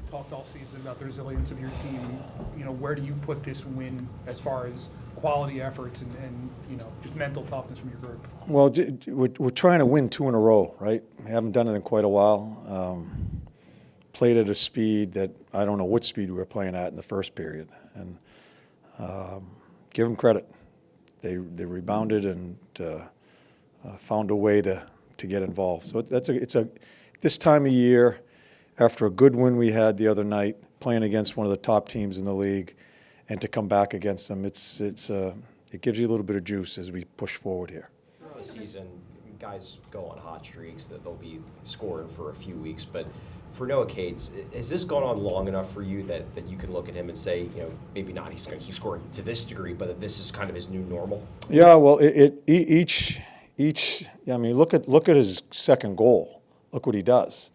talked all season about the resilience of your team. Where do you put this win as far as quality efforts and just mental toughness from your group? Well, we're trying to win 2 in a row, right? We haven't done it in quite a while. Played at a speed that I don't know what speed we were playing at in the first period. And give them credit. They rebounded and found a way to get involved. So it's this time of year, after a good win we had the other night, playing against one of the top teams in the league, and to come back against them, it gives you a little bit of juice as we push forward here. Throughout the season, guys go on hot streaks that they'll be scoring for a few weeks, but for Noah Cates, has this gone on long enough for you that you can look at him and say, maybe not he's going to keep scoring to this degree, but that this is kind of his new normal? Yeah, well, each. I mean, look at his second goal. Look what he does.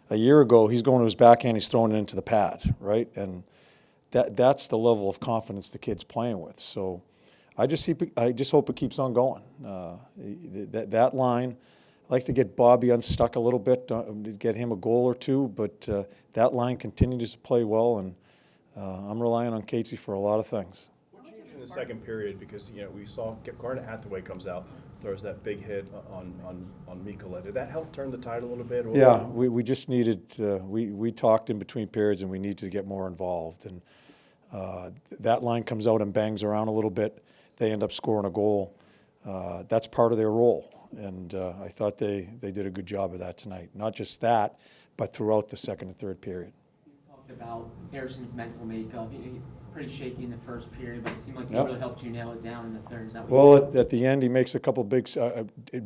A year ago, he's going to his backhand, he's throwing it into the pad, right? And that's the level of confidence the kid's playing with. So I just hope it keeps on going. That line, I'd like to get Bobby unstuck a little bit, get him a goal or two, but that line continues to play well, and I'm relying on Casey for a lot of things. What changed in the second period? Because we saw Garnet Hathaway comes out, throws that big hit on Mikkola. Did that help turn the tide a little bit? Or yeah, we just needed we talked in between periods, and we needed to get more involved. And that line comes out and bangs around a little bit. They end up scoring a goal. That's part of their role. And I thought they did a good job of that tonight. Not just that, but throughout the second and third period. You talked about Harrison's mental makeup. Pretty shaky in the first period, but it seemed like he really helped you nail it down in the third. Is that what at the end, he makes a couple big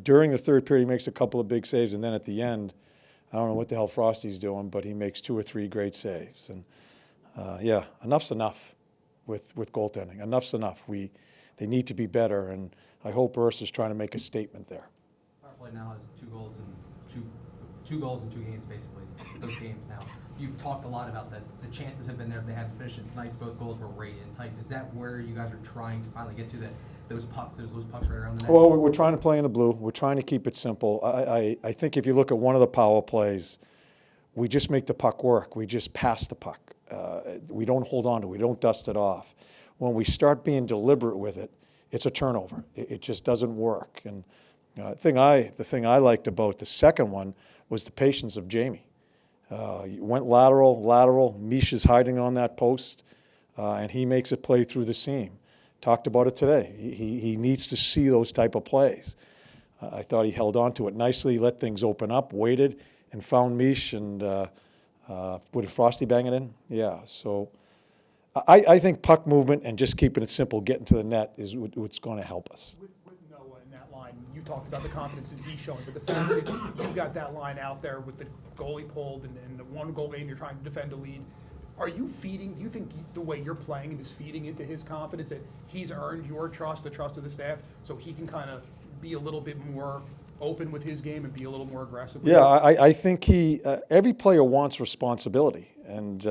during the third period, he makes a couple of big saves, and then at the end, I don't know what the hell Frosty's doing, but he makes 2 or 3 great saves. And enough's enough with goaltending. Enough's enough. They need to be better, and I hope Ursa's trying to make a statement there. Power play now has 2 goals in 2 games, basically. Those games now. You've talked a lot about that. The chances have been there. They had to finish it. Tonight's both goals were right in tight. Is that where you guys are trying to finally get to, those loose pucks right around the net? Well, we're trying to play in the blue. We're trying to keep it simple. I think if you look at one of the power plays, we just make the puck work. We just pass the puck. We don't hold on to it. We don't dust it off. When we start being deliberate with it, it's a turnover. It just doesn't work. And the thing I liked about the second one was the patience of Jamie. Went lateral. Misha's hiding on that post, and he makes it play through the seam. Talked about it today. He needs to see those type of plays. I thought he held on to it nicely, let things open up, waited, and found Mish. And did Frosty bang it in? Yeah. So I think puck movement and just keeping it simple, getting to the net is what's going to help us. With Noah in that line, you talked about the confidence that he's showing, but the fact that you've got that line out there with the goalie pulled and the 1-goal game you're trying to defend a lead, do you think the way you're playing him is feeding into his confidence that he's earned your trust, the trust of the staff, so he can kind of be a little bit more open with his game and be a little more aggressive? Yeah, I think every player wants responsibility, and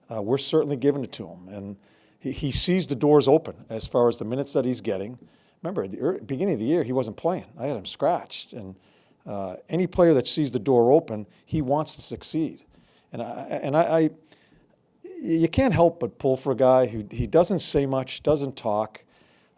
we're certainly giving it to him. And he sees the doors open as far as the minutes that he's getting. Remember, at the beginning of the year, he wasn't playing. I had him scratched. And any player that sees the door open, he wants to succeed. And you can't help but pull for a guy who he doesn't say much, doesn't talk,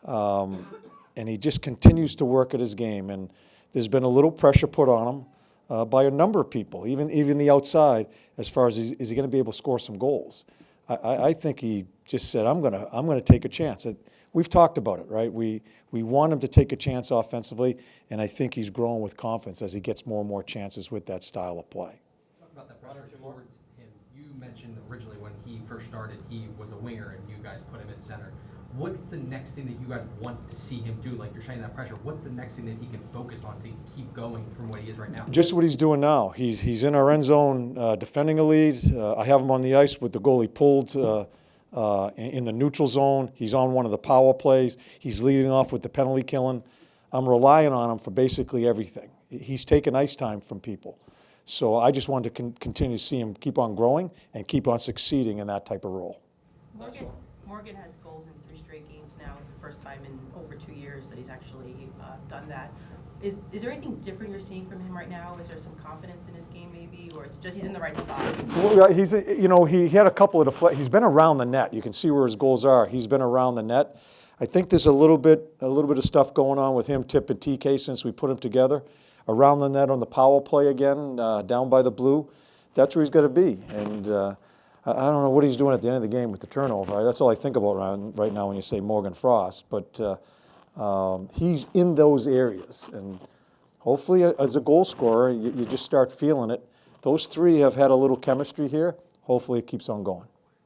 and he just continues to work at his game. And there's been a little pressure put on him by a number of people, even the outside, as far as is he going to be able to score some goals. I think he just said, I'm gonna take a chance. We've talked about it, right? We want him to take a chance offensively, and I think he's growing with confidence as he gets more and more chances with that style of play. Talk about that pressure towards him. You mentioned originally when he first started, he was a winger, and you guys put him in center. What's the next thing that you guys want to see him do? Like, you're saying that pressure. What's the next thing that he can focus on to keep going from what he is right now? Just what he's doing now. He's in our end zone defending a lead. I have him on the ice with the goalie pulled in the neutral zone. He's on one of the power plays. He's leading off with the penalty killing. I'm relying on him for basically everything. He's taking ice time from people. So I just wanted to continue to see him keep on growing and keep on succeeding in that type of role. Morgan has goals in 3 straight games now. It's the first time in over 2 years that he's actually done that. Is there anything different you're seeing from him right now? Is there some confidence in his game maybe, or is it just he's in the right spot? Well, he's, he had a couple of he's been around the net. You can see where his goals are. He's been around the net. I think there's a little bit of stuff going on with him, Tip and TK, since we put him together. Around the net on the power play again, down by the blue. That's where he's got to be. And I don't know what he's doing at the end of the game with the turnover. That's all I think about right now when you say Morgan Frost. But he's in those areas. And hopefully, as a goal scorer, you just start feeling it. Those three have had a little chemistry here. Hopefully, it keeps on going.